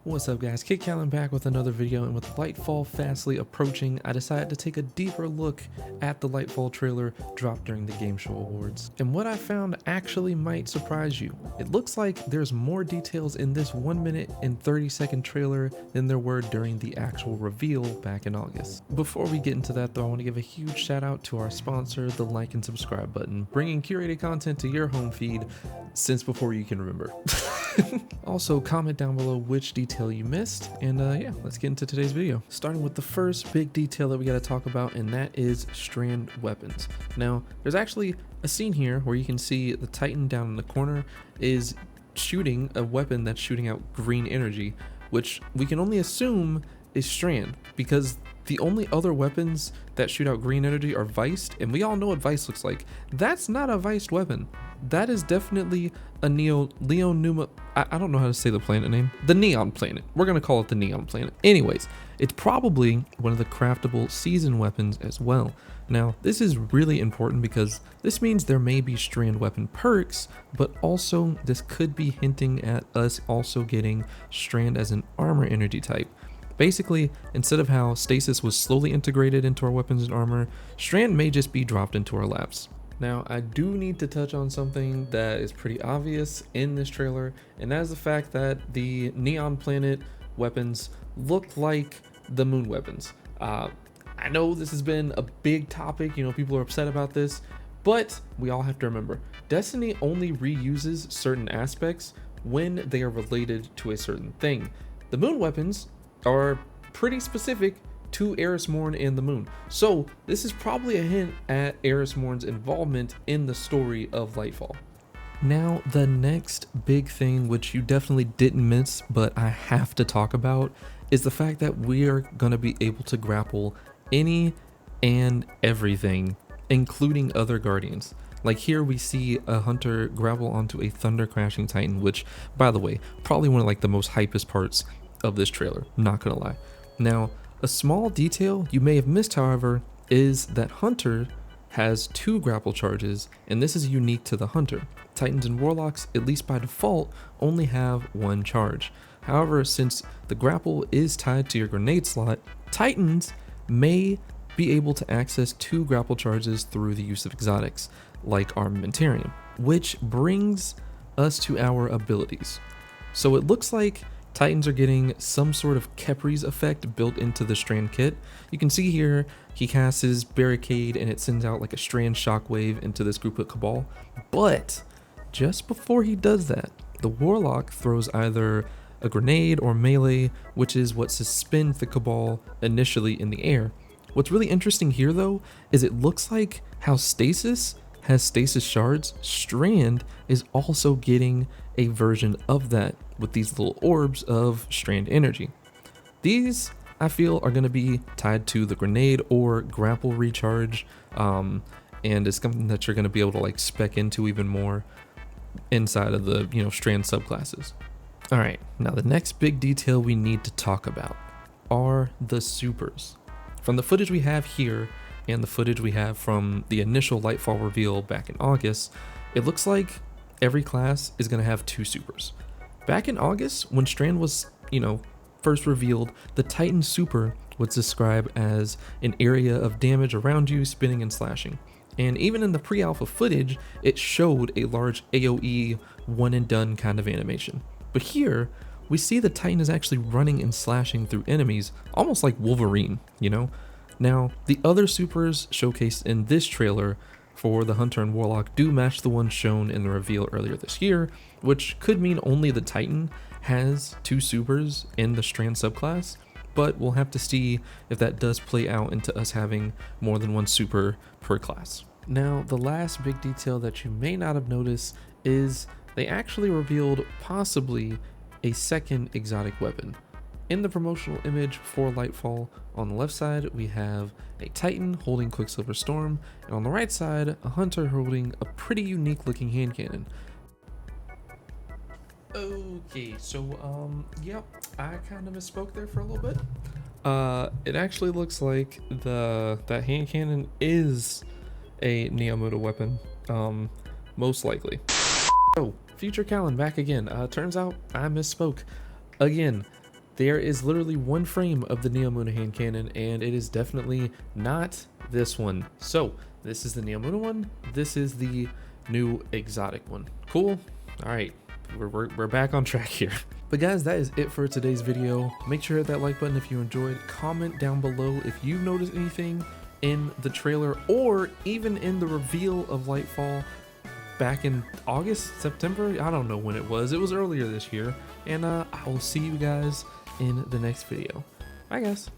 What's up guys, Kid Callan back with another video, and with Lightfall fastly approaching, I decided to take a deeper look at the Lightfall trailer dropped during the Game Show Awards. And what I found actually might surprise you. It looks like there's more details in this 1 minute and 30-second trailer than there were during the actual reveal back in August. Before we get into that though, I want to give a huge shout out to our sponsor, the like and subscribe button, bringing curated content to your home feed since before you can remember. Also, comment down below which detail you missed, and yeah, let's get into today's video. Starting with the first big detail that we got to talk about, and that is Strand Weapons. Now, there's actually a scene here where you can see the Titan down in the corner is shooting a weapon that's shooting out green energy, which we can only assume is Strand, because the only other weapons that shoot out green energy are Viced, and we all know what Vice looks like. That's not a Viced weapon. That is definitely a Leonuma. I don't know how to say the planet name. The Neon Planet. We're gonna call it the Neon Planet. Anyways, it's probably one of the craftable season weapons as well. Now, this is really important because this means there may be Strand weapon perks, but also this could be hinting at us also getting Strand as an armor energy type. Basically, instead of how stasis was slowly integrated into our weapons and armor, Strand may just be dropped into our laps. Now, I do need to touch on something that is pretty obvious in this trailer, and that is the fact that the Neon Planet weapons look like the moon weapons. I know this has been a big topic, you know, people are upset about this, but we all have to remember, Destiny only reuses certain aspects when they are related to a certain thing. The moon weapons are pretty specific to Eris Morn and the moon. So this is probably a hint at Eris Morn's involvement in the story of Lightfall. Now, the next big thing, which you definitely didn't miss, but I have to talk about, is the fact that we are going to be able to grapple any and everything, including other guardians. Like here we see a hunter grapple onto a thunder crashing titan, which, by the way, probably one of like the most hypest parts of this trailer, not gonna lie. Now, a small detail you may have missed, however, is that Hunter has 2 grapple charges, and this is unique to the Hunter. Titans and Warlocks, at least by default, only have 1 charge. However, since the grapple is tied to your grenade slot, Titans may be able to access 2 grapple charges through the use of exotics, like Armamentarium, which brings us to our abilities. So it looks like Titans are getting some sort of Khepri's effect built into the Strand kit. You can see here he casts his barricade and it sends out like a Strand shockwave into this group of Cabal. But just before he does that, the Warlock throws either a grenade or melee, which is what suspends the Cabal initially in the air. What's really interesting here though is it looks like how Stasis has stasis shards, Strand is also getting a version of that with these little orbs of Strand energy. These, I feel, are going to be tied to the grenade or grapple recharge, and it's something that you're going to be able to like spec into even more inside of the, you know, Strand subclasses. All right, now the next big detail we need to talk about are the supers. From the footage we have here and the footage we have from the initial Lightfall reveal back in August, it looks like every class is going to have 2 supers. Back in August, when Strand was, you know, first revealed, the Titan super was described as an area of damage around you, spinning and slashing. And even in the pre-alpha footage, it showed a large AoE one and done kind of animation. But here, we see the Titan is actually running and slashing through enemies, almost like Wolverine, you know? Now, the other supers showcased in this trailer for the Hunter and Warlock do match the ones shown in the reveal earlier this year, which could mean only the Titan has 2 supers in the Strand subclass, but we'll have to see if that does play out into us having more than 1 super per class. Now, the last big detail that you may not have noticed is they actually revealed possibly a second exotic weapon. In the promotional image for Lightfall, on the left side we have a Titan holding Quicksilver Storm, and on the right side a Hunter holding a pretty unique looking hand cannon. Okay, so yep, I kind of misspoke there for a little bit. It actually looks like that hand cannon is a Neomuta weapon, most likely. Oh, Future Callan back again. Turns out I misspoke again. there is literally one frame of the Neomuna hand cannon, and it is definitely not this one. So this is the Neomuna one. This is the new exotic one. Cool. All right, we're back on track here. But guys, that is it for today's video. Make sure to hit that like button if you enjoyed. Comment down below if you noticed anything in the trailer or even in the reveal of Lightfall back in August, September. I don't know when it was. It was earlier this year. And I will see you guys in the next video. Bye guys.